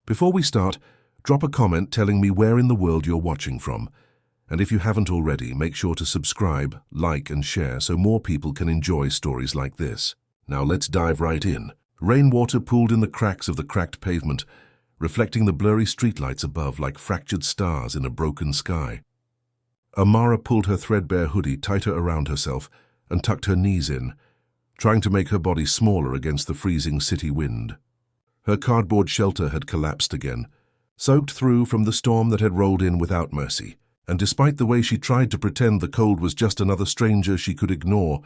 Before we start, drop a comment telling me where in the world you're watching from. And if you haven't already, make sure to subscribe, like and share so more people can enjoy stories like this. Now let's dive right in. Rainwater pooled in the cracks of the cracked pavement, reflecting the blurry streetlights above like fractured stars in a broken sky. Amara pulled her threadbare hoodie tighter around herself and tucked her knees in, trying to make her body smaller against the freezing city wind. Her cardboard shelter had collapsed again, soaked through from the storm that had rolled in without mercy. And despite the way she tried to pretend the cold was just another stranger she could ignore,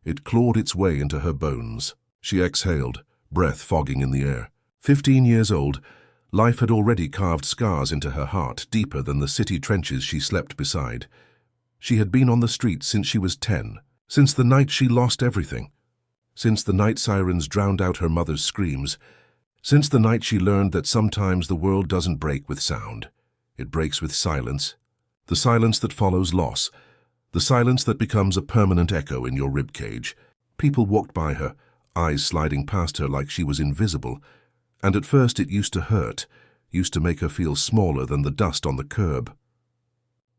it clawed its way into her bones. She exhaled, breath fogging in the air. 15 years old, life had already carved scars into her heart deeper than the city trenches she slept beside. She had been on the street since she was 10, since the night she lost everything, since the night sirens drowned out her mother's screams, since the night she learned that sometimes the world doesn't break with sound. It breaks with silence. The silence that follows loss. The silence that becomes a permanent echo in your ribcage. People walked by her, eyes sliding past her like she was invisible. And at first it used to hurt, used to make her feel smaller than the dust on the curb.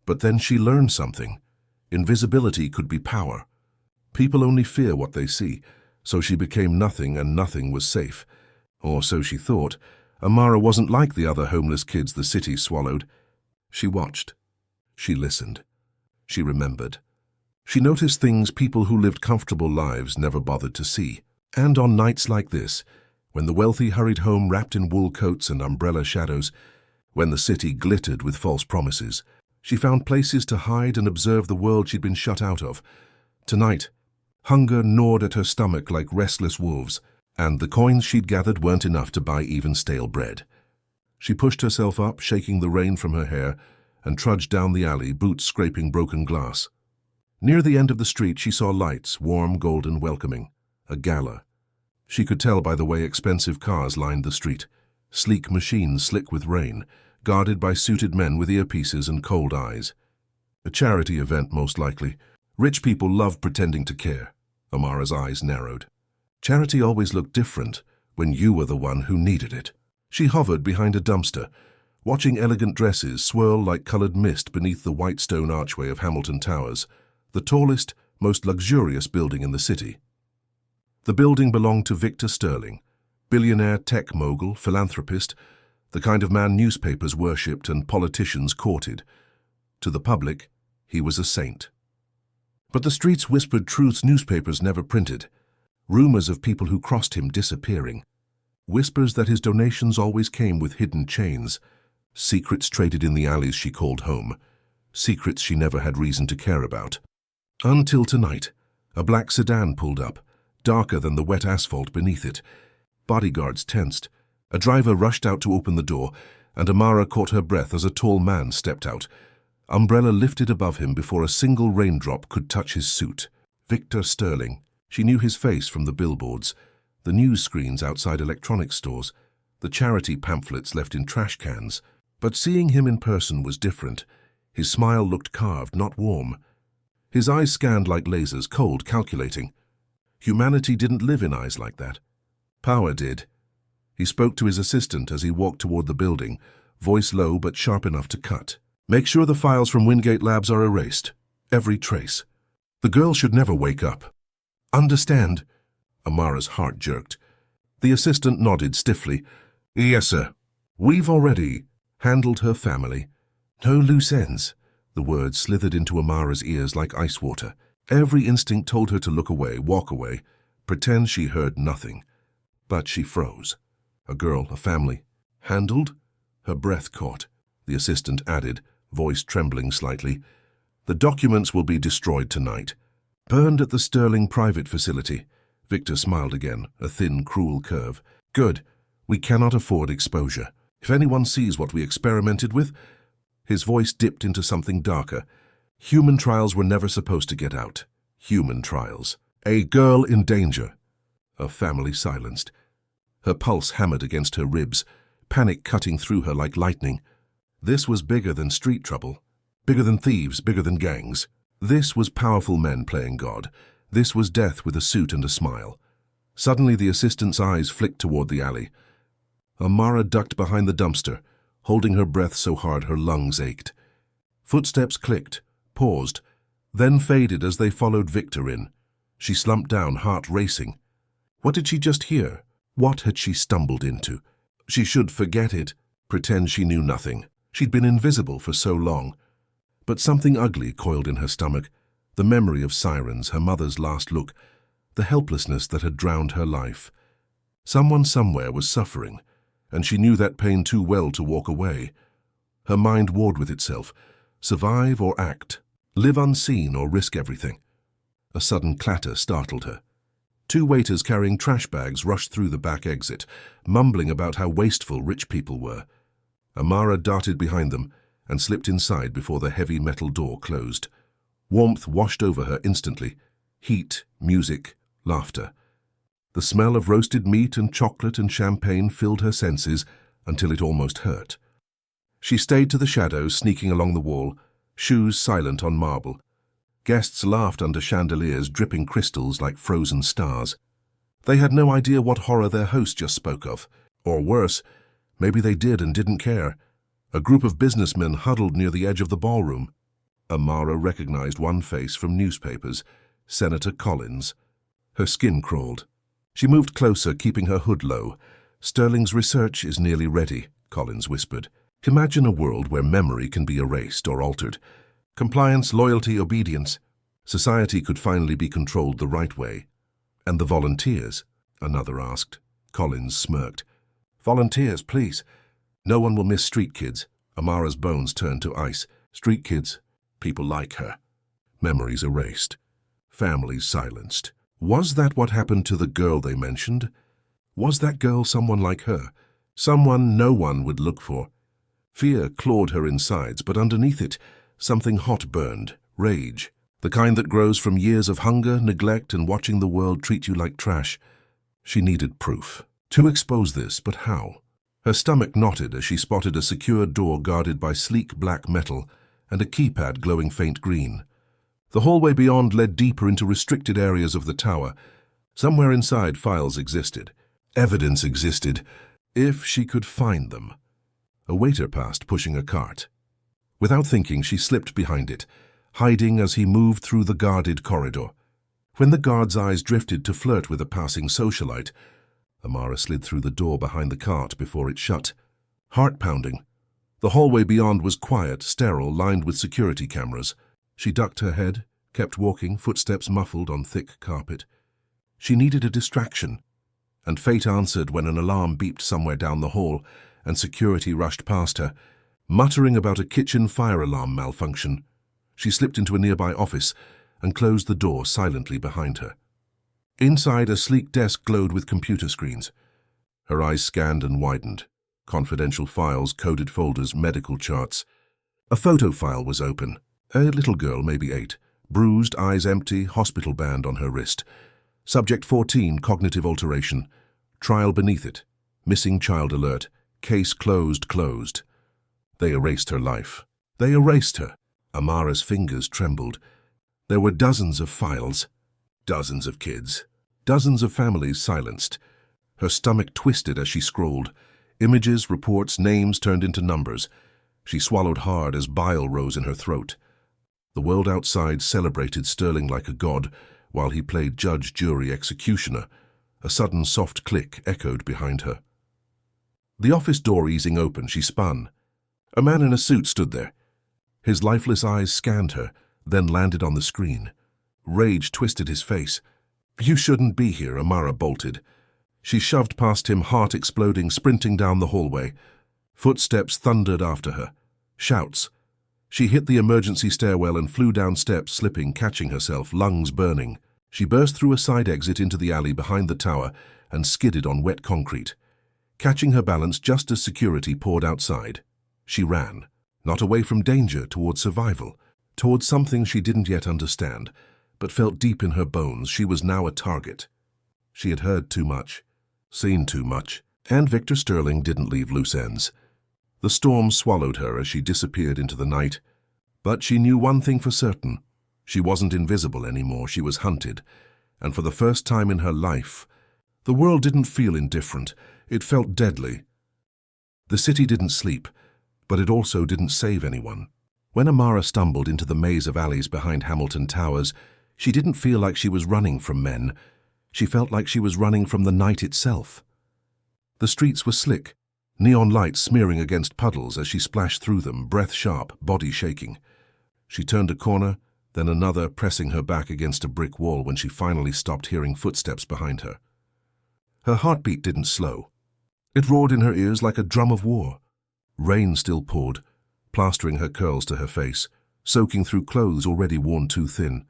But then she learned something. Invisibility could be power. People only fear what they see, so she became nothing and nothing was safe. Or so she thought. Amara wasn't like the other homeless kids the city swallowed. She watched. She listened. She remembered. She noticed things people who lived comfortable lives never bothered to see. And on nights like this, when the wealthy hurried home wrapped in wool coats and umbrella shadows, when the city glittered with false promises, she found places to hide and observe the world she'd been shut out of. Tonight, hunger gnawed at her stomach like restless wolves, and the coins she'd gathered weren't enough to buy even stale bread. She pushed herself up, shaking the rain from her hair, and trudged down the alley, boots scraping broken glass. Near the end of the street she saw lights, warm, golden, welcoming. A gala. She could tell by the way expensive cars lined the street. Sleek machines slick with rain, guarded by suited men with earpieces and cold eyes. A charity event, most likely. Rich people love pretending to care. Amara's eyes narrowed. Charity always looked different when you were the one who needed it. She hovered behind a dumpster, watching elegant dresses swirl like colored mist beneath the white stone archway of Hamilton Towers, the tallest, most luxurious building in the city. The building belonged to Victor Sterling, billionaire tech mogul, philanthropist, the kind of man newspapers worshipped and politicians courted. To the public, he was a saint. But the streets whispered truths newspapers never printed. Rumors of people who crossed him disappearing. Whispers that his donations always came with hidden chains. Secrets traded in the alleys she called home. Secrets she never had reason to care about. Until tonight, a black sedan pulled up, darker than the wet asphalt beneath it. Bodyguards tensed. A driver rushed out to open the door, and Amara caught her breath as a tall man stepped out. Umbrella lifted above him before a single raindrop could touch his suit. Victor Sterling. She knew his face from the billboards, the news screens outside electronics stores, the charity pamphlets left in trash cans. But seeing him in person was different. His smile looked carved, not warm. His eyes scanned like lasers, cold, calculating. Humanity didn't live in eyes like that. Power did. He spoke to his assistant as he walked toward the building, voice low but sharp enough to cut. Make sure the files from Wingate Labs are erased. Every trace. The girl should never wake up. Understand? Amara's heart jerked. The assistant nodded stiffly. Yes, sir. We've already handled her family. No loose ends. The words slithered into Amara's ears like ice water. Every instinct told her to look away, walk away, pretend she heard nothing. But she froze. A girl, a family. Handled? Her breath caught. The assistant added, voice trembling slightly. The documents will be destroyed tonight. Burned at the Sterling private facility. Victor smiled again, a thin, cruel curve. Good. We cannot afford exposure. If anyone sees what we experimented with... His voice dipped into something darker. Human trials were never supposed to get out. Human trials. A girl in danger. A family silenced. Her pulse hammered against her ribs, panic cutting through her like lightning. This was bigger than street trouble. Bigger than thieves, bigger than gangs. This was powerful men playing God. This was death with a suit and a smile. Suddenly the assistant's eyes flicked toward the alley. Amara ducked behind the dumpster, holding her breath so hard her lungs ached. Footsteps clicked, paused, then faded as they followed Victor in. She slumped down, heart racing. What did she just hear? What had she stumbled into? She should forget it, pretend she knew nothing. She'd been invisible for so long. But something ugly coiled in her stomach, the memory of sirens, her mother's last look, the helplessness that had drowned her life. Someone somewhere was suffering, and she knew that pain too well to walk away. Her mind warred with itself. Survive or act, live unseen or risk everything. A sudden clatter startled her. Two waiters carrying trash bags rushed through the back exit, mumbling about how wasteful rich people were. Amara darted behind them and slipped inside before the heavy metal door closed. Warmth washed over her instantly. Heat, music, laughter. The smell of roasted meat and chocolate and champagne filled her senses until it almost hurt. She stayed to the shadows, sneaking along the wall, shoes silent on marble. Guests laughed under chandeliers dripping crystals like frozen stars. They had no idea what horror their host just spoke of. Or worse, maybe they did and didn't care. A group of businessmen huddled near the edge of the ballroom. Amara recognized one face from newspapers, Senator Collins. Her skin crawled. She moved closer, keeping her hood low. "Sterling's research is nearly ready," Collins whispered. "Imagine a world where memory can be erased or altered. Compliance, loyalty, obedience. Society could finally be controlled the right way." "And the volunteers?" another asked. Collins smirked. "Volunteers, please. No one will miss street kids." Amara's bones turned to ice. Street kids, people like her. Memories erased. Families silenced. Was that what happened to the girl they mentioned? Was that girl someone like her? Someone no one would look for? Fear clawed her insides, but underneath it, something hot burned, rage. The kind that grows from years of hunger, neglect, and watching the world treat you like trash. She needed proof. To expose this, but how? Her stomach knotted as she spotted a secure door guarded by sleek black metal and a keypad glowing faint green. The hallway beyond led deeper into restricted areas of the tower. Somewhere inside, files existed. Evidence existed, if she could find them. A waiter passed, pushing a cart. Without thinking, she slipped behind it, hiding as he moved through the guarded corridor. When the guard's eyes drifted to flirt with a passing socialite, Amara slid through the door behind the cart before it shut. Heart pounding. The hallway beyond was quiet, sterile, lined with security cameras. She ducked her head, kept walking, footsteps muffled on thick carpet. She needed a distraction, and fate answered when an alarm beeped somewhere down the hall, and security rushed past her, muttering about a kitchen fire alarm malfunction. She slipped into a nearby office and closed the door silently behind her. Inside, a sleek desk glowed with computer screens. Her eyes scanned and widened. Confidential files, coded folders, medical charts. A photo file was open. A little girl, maybe 8, bruised, eyes empty, hospital band on her wrist. Subject 14, cognitive alteration. Trial beneath it. Missing child alert. Case closed. They erased her life. They erased her. Amara's fingers trembled. There were dozens of files. Dozens of kids. Dozens of families silenced. Her stomach twisted as she scrolled. Images, reports, names turned into numbers. She swallowed hard as bile rose in her throat. The world outside celebrated Sterling like a god, while he played judge, jury, executioner. A sudden soft click echoed behind her. The office door easing open, she spun. A man in a suit stood there. His lifeless eyes scanned her, then landed on the screen. Rage twisted his face. "You shouldn't be here," Amara bolted. She shoved past him, heart exploding, sprinting down the hallway. Footsteps thundered after her. Shouts. She hit the emergency stairwell and flew down steps, slipping, catching herself, lungs burning. She burst through a side exit into the alley behind the tower and skidded on wet concrete. Catching her balance just as security poured outside, she ran, not away from danger, toward survival, toward something she didn't yet understand, but felt deep in her bones she was now a target. She had heard too much, seen too much, and Victor Sterling didn't leave loose ends. The storm swallowed her as she disappeared into the night, but she knew one thing for certain. She wasn't invisible anymore, she was hunted, and for the first time in her life, the world didn't feel indifferent, it felt deadly. The city didn't sleep, but it also didn't save anyone. When Amara stumbled into the maze of alleys behind Hamilton Towers, she didn't feel like she was running from men. She felt like she was running from the night itself. The streets were slick, neon lights smearing against puddles as she splashed through them, breath sharp, body shaking. She turned a corner, then another, pressing her back against a brick wall when she finally stopped hearing footsteps behind her. Her heartbeat didn't slow. It roared in her ears like a drum of war. Rain still poured, plastering her curls to her face, soaking through clothes already worn too thin.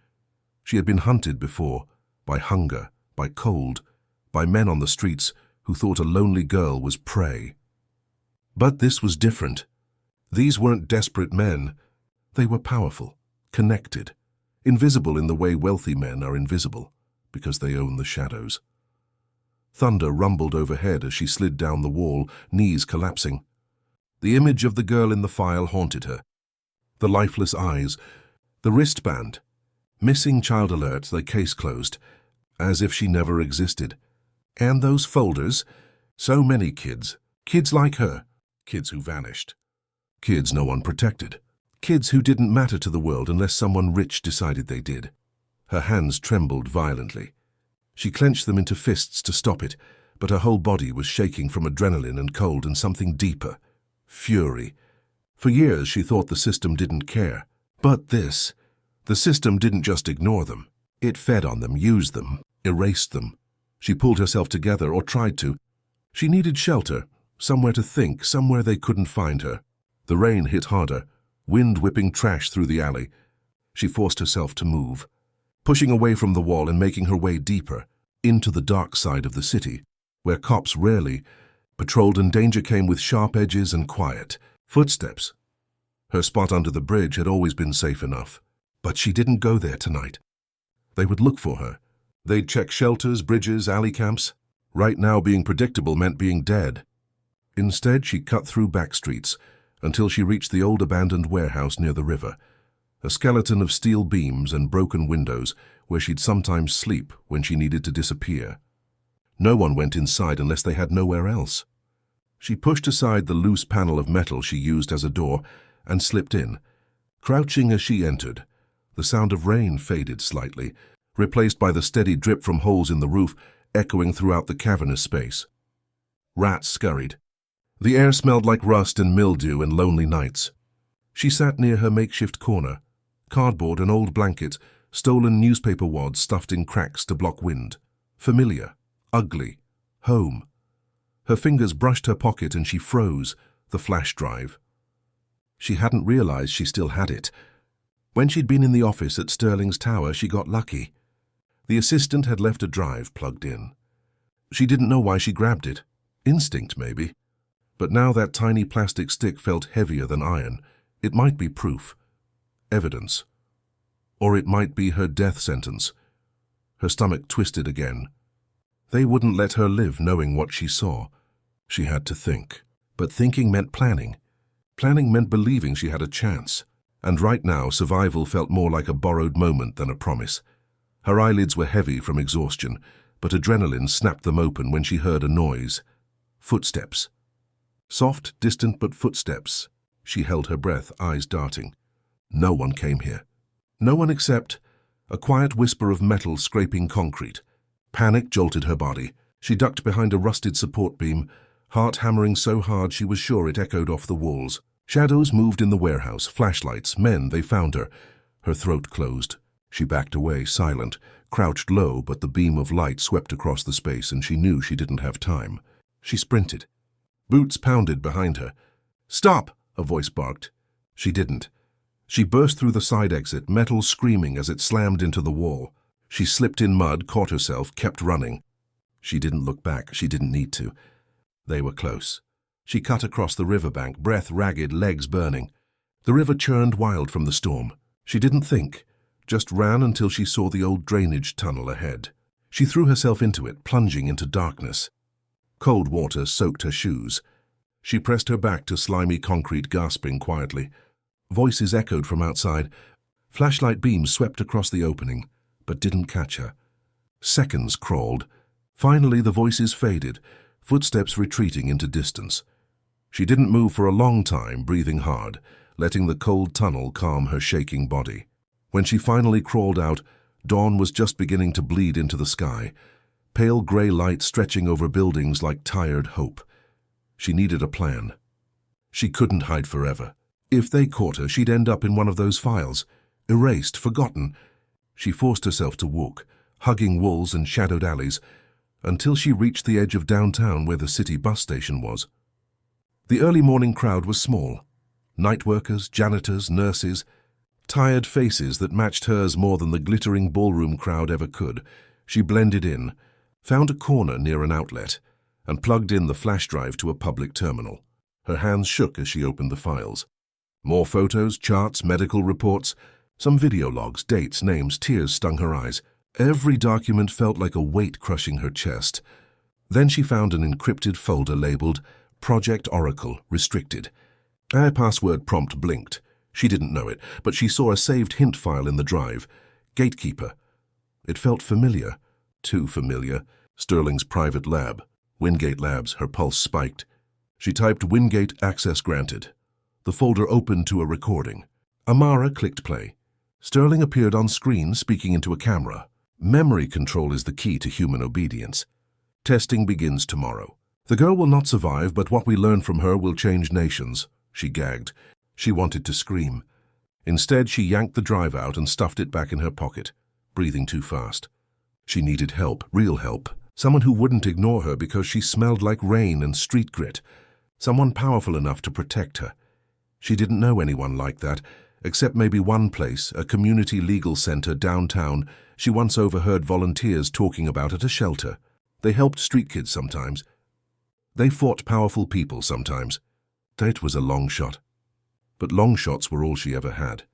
She had been hunted before, by hunger, by cold, by men on the streets who thought a lonely girl was prey. But this was different. These weren't desperate men. They were powerful, connected, invisible in the way wealthy men are invisible, because they own the shadows. Thunder rumbled overhead as she slid down the wall, knees collapsing. The image of the girl in the file haunted her. The lifeless eyes, the wristband. Missing child alert, the case closed, as if she never existed. And those folders, so many kids, kids like her, kids who vanished. Kids no one protected. Kids who didn't matter to the world unless someone rich decided they did. Her hands trembled violently. She clenched them into fists to stop it, but her whole body was shaking from adrenaline and cold and something deeper. Fury. For years she thought the system didn't care. But this, the system didn't just ignore them. It fed on them, used them, erased them. She pulled herself together, or tried to. She needed shelter, somewhere to think, somewhere they couldn't find her. The rain hit harder, wind whipping trash through the alley. She forced herself to move, pushing away from the wall and making her way deeper, into the dark side of the city, where cops rarely patrolled and danger came with sharp edges and quiet footsteps. Her spot under the bridge had always been safe enough, but she didn't go there tonight. They would look for her. They'd check shelters, bridges, alley camps. Right now being predictable meant being dead. Instead, she cut through back streets until she reached the old abandoned warehouse near the river, a skeleton of steel beams and broken windows where she'd sometimes sleep when she needed to disappear. No one went inside unless they had nowhere else. She pushed aside the loose panel of metal she used as a door and slipped in. Crouching as she entered, the sound of rain faded slightly, replaced by the steady drip from holes in the roof echoing throughout the cavernous space. Rats scurried. The air smelled like rust and mildew and lonely nights. She sat near her makeshift corner, cardboard and old blankets, stolen newspaper wads stuffed in cracks to block wind. Familiar, ugly, home. Her fingers brushed her pocket and she froze, the flash drive. She hadn't realized she still had it. When she'd been in the office at Sterling's Tower, she got lucky. The assistant had left a drive plugged in. She didn't know why she grabbed it. Instinct, maybe. But now that tiny plastic stick felt heavier than iron. It might be proof. Evidence. Or it might be her death sentence. Her stomach twisted again. They wouldn't let her live knowing what she saw. She had to think. But thinking meant planning. Planning meant believing she had a chance. And right now, survival felt more like a borrowed moment than a promise. Her eyelids were heavy from exhaustion, but adrenaline snapped them open when she heard a noise. Footsteps. Soft, distant, but footsteps. She held her breath, eyes darting. No one came here. No one except a quiet whisper of metal scraping concrete. Panic jolted her body. She ducked behind a rusted support beam, heart hammering so hard she was sure it echoed off the walls. Shadows moved in the warehouse, flashlights, men, they found her. Her throat closed. She backed away, silent, crouched low, but the beam of light swept across the space and she knew she didn't have time. She sprinted. Boots pounded behind her. "Stop!" a voice barked. She didn't. She burst through the side exit, metal screaming as it slammed into the wall. She slipped in mud, caught herself, kept running. She didn't look back. She didn't need to. They were close. She cut across the riverbank, breath ragged, legs burning. The river churned wild from the storm. She didn't think, just ran until she saw the old drainage tunnel ahead. She threw herself into it, plunging into darkness. Cold water soaked her shoes. She pressed her back to slimy concrete, gasping quietly. Voices echoed from outside. Flashlight beams swept across the opening, but didn't catch her. Seconds crawled. Finally, the voices faded, footsteps retreating into distance. She didn't move for a long time, breathing hard, letting the cold tunnel calm her shaking body. When she finally crawled out, dawn was just beginning to bleed into the sky, pale grey light stretching over buildings like tired hope. She needed a plan. She couldn't hide forever. If they caught her, she'd end up in one of those files, erased, forgotten. She forced herself to walk, hugging walls and shadowed alleys, until she reached the edge of downtown where the city bus station was. The early morning crowd was small. Night workers, janitors, nurses, tired faces that matched hers more than the glittering ballroom crowd ever could. She blended in, found a corner near an outlet, and plugged in the flash drive to a public terminal. Her hands shook as she opened the files. More photos, charts, medical reports, some video logs, dates, names. Tears stung her eyes. Every document felt like a weight crushing her chest. Then she found an encrypted folder labeled Project Oracle, Restricted. A password prompt blinked. She didn't know it, but she saw a saved hint file in the drive. Gatekeeper. It felt familiar. Too familiar. Sterling's private lab. Wingate Labs. Her pulse spiked. She typed Wingate access granted. The folder opened to a recording. Amara clicked play. Sterling appeared on screen, speaking into a camera. Memory control is the key to human obedience. Testing begins tomorrow. The girl will not survive, but what we learn from her will change nations. She gagged. She wanted to scream. Instead, she yanked the drive out and stuffed it back in her pocket, breathing too fast. She needed help, real help. Someone who wouldn't ignore her because she smelled like rain and street grit. Someone powerful enough to protect her. She didn't know anyone like that, except maybe one place, a community legal center downtown she once overheard volunteers talking about at a shelter. They helped street kids sometimes. They fought powerful people sometimes. It was a long shot. But long shots were all she ever had.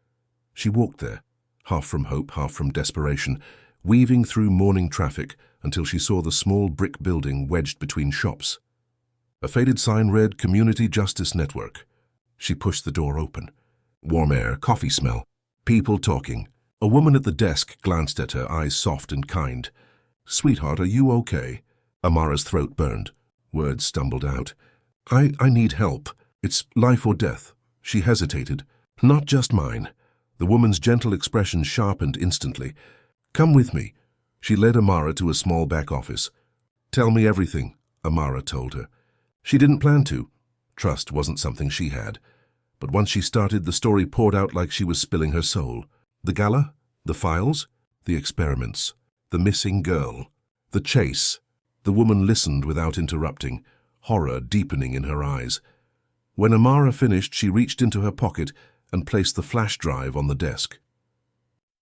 She walked there, half from hope, half from desperation, weaving through morning traffic until she saw the small brick building wedged between shops. A faded sign read Community Justice Network. She pushed the door open. Warm air, coffee smell, people talking. A woman at the desk glanced at her, eyes soft and kind. "Sweetheart, are you okay?" Amara's throat burned. Words stumbled out. I need help. It's life or death." She hesitated. "Not just mine." The woman's gentle expression sharpened instantly. "Come with me." She led Amara to a small back office. "Tell me everything," Amara told her. She didn't plan to. Trust wasn't something she had. But once she started, the story poured out like she was spilling her soul. The gala, the files, the experiments, the missing girl, the chase. The woman listened without interrupting, horror deepening in her eyes. When Amara finished, she reached into her pocket and placed the flash drive on the desk.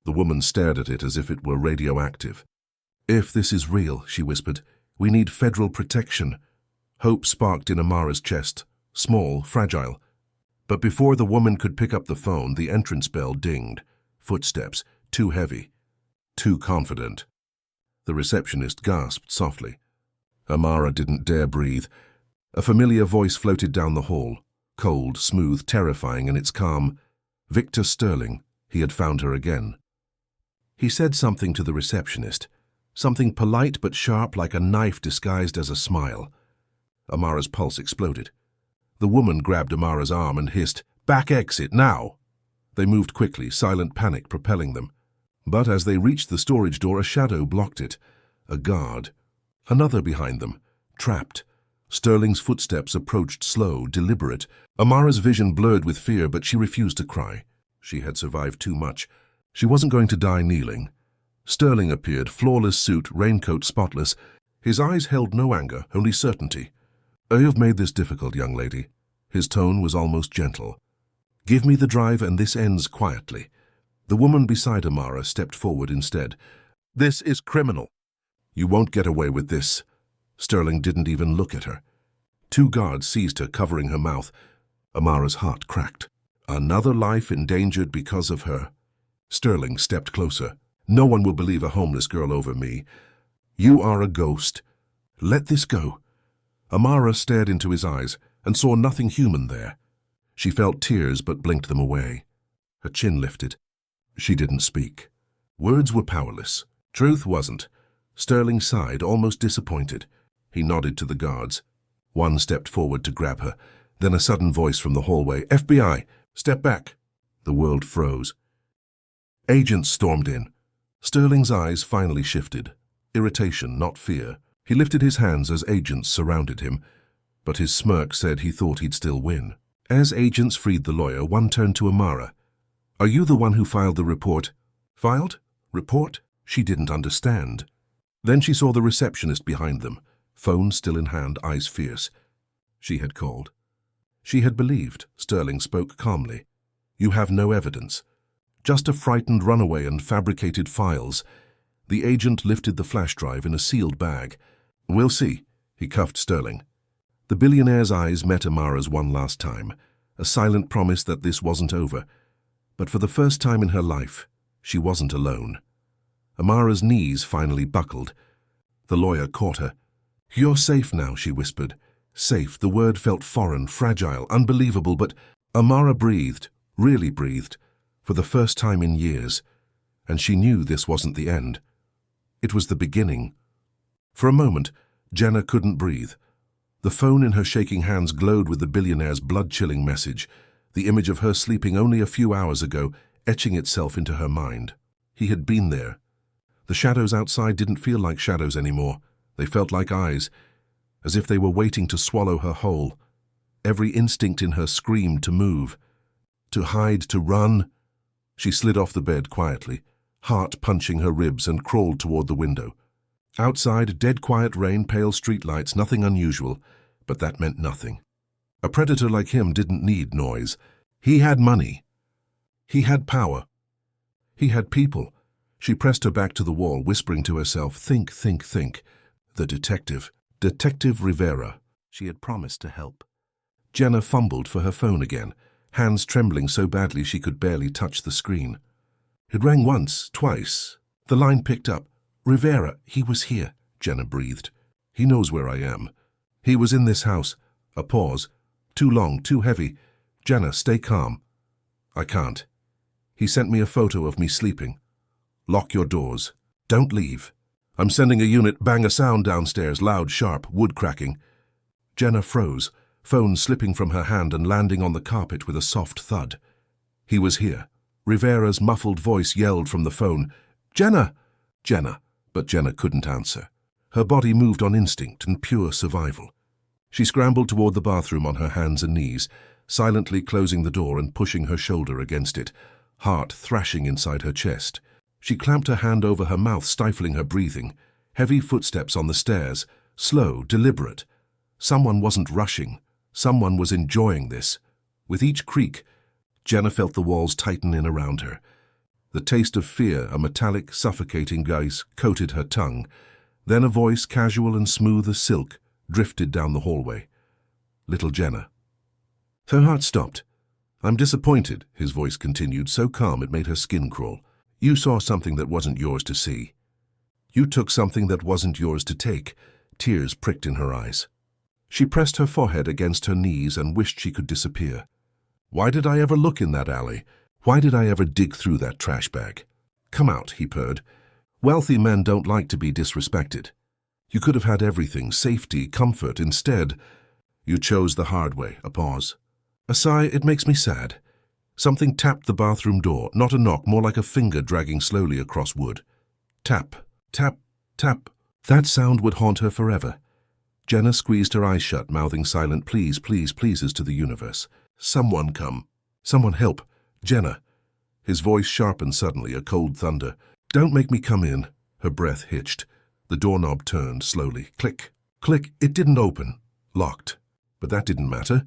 The woman stared at it as if it were radioactive. "If this is real," she whispered, "we need federal protection." Hope sparked in Amara's chest, small, fragile. But before the woman could pick up the phone, the entrance bell dinged. Footsteps, too heavy, too confident. The receptionist gasped softly. Amara didn't dare breathe. A familiar voice floated down the hall, cold, smooth, terrifying in its calm. Victor Sterling. He had found her again. He said something to the receptionist, something polite but sharp like a knife disguised as a smile. Amara's pulse exploded. The woman grabbed Amara's arm and hissed, "Back exit, now!" They moved quickly, silent panic propelling them. But as they reached the storage door, a shadow blocked it. A guard. Another behind them, trapped. Sterling's footsteps approached slow, deliberate. Amara's vision blurred with fear, but she refused to cry. She had survived too much. She wasn't going to die kneeling. Sterling appeared, flawless suit, raincoat spotless. His eyes held no anger, only certainty. "I have made this difficult, young lady." His tone was almost gentle. "Give me the drive and this ends quietly." The woman beside Amara stepped forward instead. "This is criminal." "You won't get away with this." Sterling didn't even look at her. Two guards seized her, covering her mouth. Amara's heart cracked. Another life endangered because of her. Sterling stepped closer. "No one will believe a homeless girl over me. You are a ghost. Let this go." Amara stared into his eyes and saw nothing human there. She felt tears but blinked them away. Her chin lifted. She didn't speak. Words were powerless. Truth wasn't. Sterling sighed, almost disappointed. He nodded to the guards. One stepped forward to grab her. Then a sudden voice from the hallway. FBI, step back. The world froze. Agents stormed in. Sterling's eyes finally shifted. Irritation, not fear. He lifted his hands as agents surrounded him, but his smirk said he thought he'd still win. As agents freed the lawyer, one turned to Amara. Are you the one who filed the report? Filed? Report? She didn't understand. Then she saw the receptionist behind them, phone still in hand, eyes fierce. She had called. She had believed. Sterling spoke calmly. You have no evidence. Just a frightened runaway and fabricated files. The agent lifted the flash drive in a sealed bag. We'll see, he cuffed Sterling. The billionaire's eyes met Amara's one last time, a silent promise that this wasn't over. But for the first time in her life, she wasn't alone. Amara's knees finally buckled. The lawyer caught her. You're safe now, she whispered. Safe, the word felt foreign, fragile, unbelievable, but Amara breathed, really breathed, for the first time in years, and she knew this wasn't the end. It was the beginning. For a moment, Jenna couldn't breathe. The phone in her shaking hands glowed with the billionaire's blood-chilling message, the image of her sleeping only a few hours ago, etching itself into her mind. He had been there. The shadows outside didn't feel like shadows anymore. They felt like eyes, as if they were waiting to swallow her whole. Every instinct in her screamed to move, to hide, to run. She slid off the bed quietly, heart punching her ribs, and crawled toward the window. Outside, dead quiet rain, pale streetlights, nothing unusual, but that meant nothing. A predator like him didn't need noise. He had money. He had power. He had people. She pressed her back to the wall, whispering to herself, think, think, think. The detective. Detective Rivera. She had promised to help. Jenna fumbled for her phone again, hands trembling so badly she could barely touch the screen. It rang once, twice. The line picked up. Rivera, he was here, Jenna breathed. He knows where I am. He was in this house. A pause. Too long, too heavy. Jenna, stay calm. I can't. He sent me a photo of me sleeping. Lock your doors. Don't leave. I'm sending a unit. Bang, a sound downstairs, loud, sharp, wood cracking. Jenna froze, phone slipping from her hand and landing on the carpet with a soft thud. He was here. Rivera's muffled voice yelled from the phone. Jenna! Jenna! But Jenna couldn't answer. Her body moved on instinct and pure survival. She scrambled toward the bathroom on her hands and knees, silently closing the door and pushing her shoulder against it, heart thrashing inside her chest. She clamped her hand over her mouth, stifling her breathing. Heavy footsteps on the stairs, slow, deliberate. Someone wasn't rushing. Someone was enjoying this. With each creak, Jenna felt the walls tighten in around her. The taste of fear, a metallic, suffocating gaze, coated her tongue. Then a voice, casual and smooth as silk, drifted down the hallway. Little Jenna. Her heart stopped. I'm disappointed, his voice continued, so calm it made her skin crawl. You saw something that wasn't yours to see. You took something that wasn't yours to take. Tears pricked in her eyes. She pressed her forehead against her knees and wished she could disappear. Why did I ever look in that alley? Why did I ever dig through that trash bag? Come out, he purred. Wealthy men don't like to be disrespected. You could have had everything, safety, comfort. Instead, you chose the hard way. A pause. A sigh. It makes me sad. Something tapped the bathroom door, not a knock, more like a finger dragging slowly across wood. Tap, tap, tap. That sound would haunt her forever. Jenna squeezed her eyes shut, mouthing silent please, please, pleases to the universe. Someone come. Someone help. Jenna. His voice sharpened suddenly, a cold thunder. Don't make me come in. Her breath hitched. The doorknob turned slowly. Click, click. It didn't open. Locked. But that didn't matter.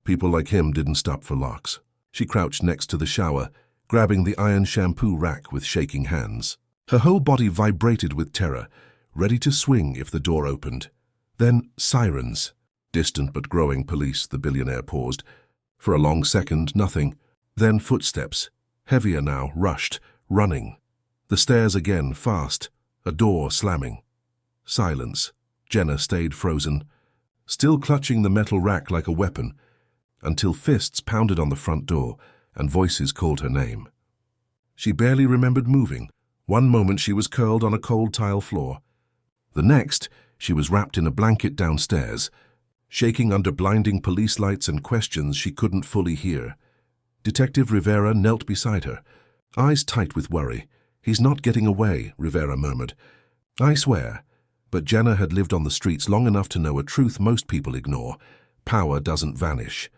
People like him didn't stop for locks. She crouched next to the shower, grabbing the iron shampoo rack with shaking hands. Her whole body vibrated with terror, ready to swing if the door opened. Then sirens. Distant but growing police. The billionaire paused. For a long second, nothing. Then footsteps. Heavier now, rushed, running. The stairs again, fast. A door slamming. Silence. Jenna stayed frozen, still clutching the metal rack like a weapon, until fists pounded on the front door and voices called her name. She barely remembered moving. One moment she was curled on a cold tile floor. The next, she was wrapped in a blanket downstairs, shaking under blinding police lights and questions she couldn't fully hear. Detective Rivera knelt beside her, eyes tight with worry. "He's not getting away," Rivera murmured. "I swear." But Jenna had lived on the streets long enough to know a truth most people ignore. Power doesn't vanish.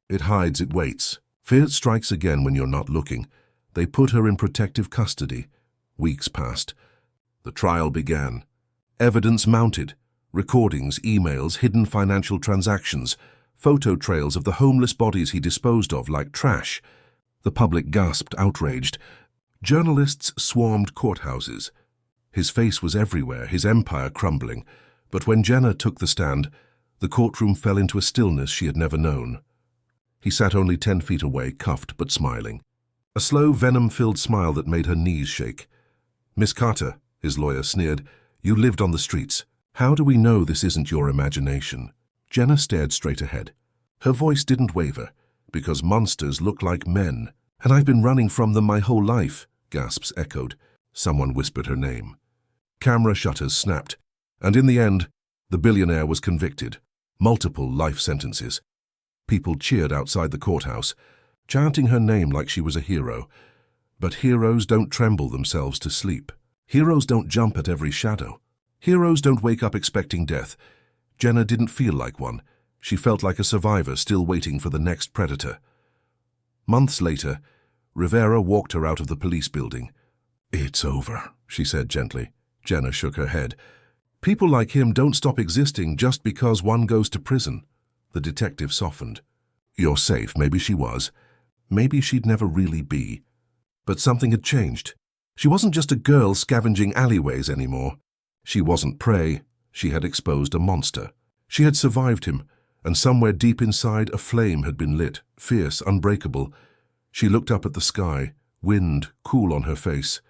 It hides, it waits. Fear strikes again when you're not looking. They put her in protective custody. Weeks passed. The trial began. Evidence mounted. Recordings, emails, hidden financial transactions, photo trails of the homeless bodies he disposed of like trash. The public gasped, outraged. Journalists swarmed courthouses. His face was everywhere, his empire crumbling. But when Jenna took the stand, the courtroom fell into a stillness she had never known. He sat only 10 feet away, cuffed but smiling. A slow, venom-filled smile that made her knees shake. "Miss Carter," his lawyer sneered, "you lived on the streets. How do we know this isn't your imagination?" Jenna stared straight ahead. Her voice didn't waver, "Because monsters look like men. And I've been running from them my whole life," gasps echoed. Someone whispered her name. Camera shutters snapped, and in the end, the billionaire was convicted. Multiple life sentences. People cheered outside the courthouse, chanting her name like she was a hero. But heroes don't tremble themselves to sleep. Heroes don't jump at every shadow. Heroes don't wake up expecting death. Jenna didn't feel like one. She felt like a survivor still waiting for the next predator. Months later, Rivera walked her out of the police building. "It's over," she said gently. Jenna shook her head. "People like him don't stop existing just because one goes to prison." The detective softened. "You're safe." Maybe she was. Maybe she'd never really be. But something had changed. She wasn't just a girl scavenging alleyways anymore. She wasn't prey. She had exposed a monster. She had survived him, and somewhere deep inside a flame had been lit, fierce, unbreakable. She looked up at the sky, wind cool on her face.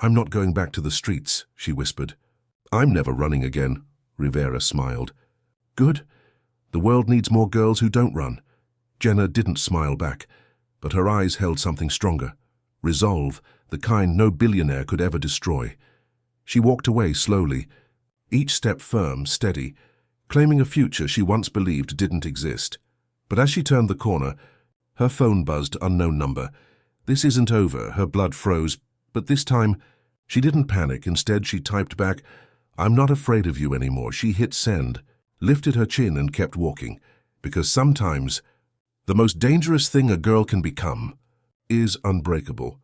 "I'm not going back to the streets," she whispered. "I'm never running again," Rivera smiled. "Good. The world needs more girls who don't run." Jenna didn't smile back, but her eyes held something stronger. Resolve, the kind no billionaire could ever destroy. She walked away slowly, each step firm, steady, claiming a future she once believed didn't exist. But as she turned the corner, her phone buzzed, unknown number. "This isn't over." Her blood froze, but this time she didn't panic. Instead, she typed back, "I'm not afraid of you anymore." She hit send, lifted her chin and kept walking, because sometimes the most dangerous thing a girl can become is unbreakable.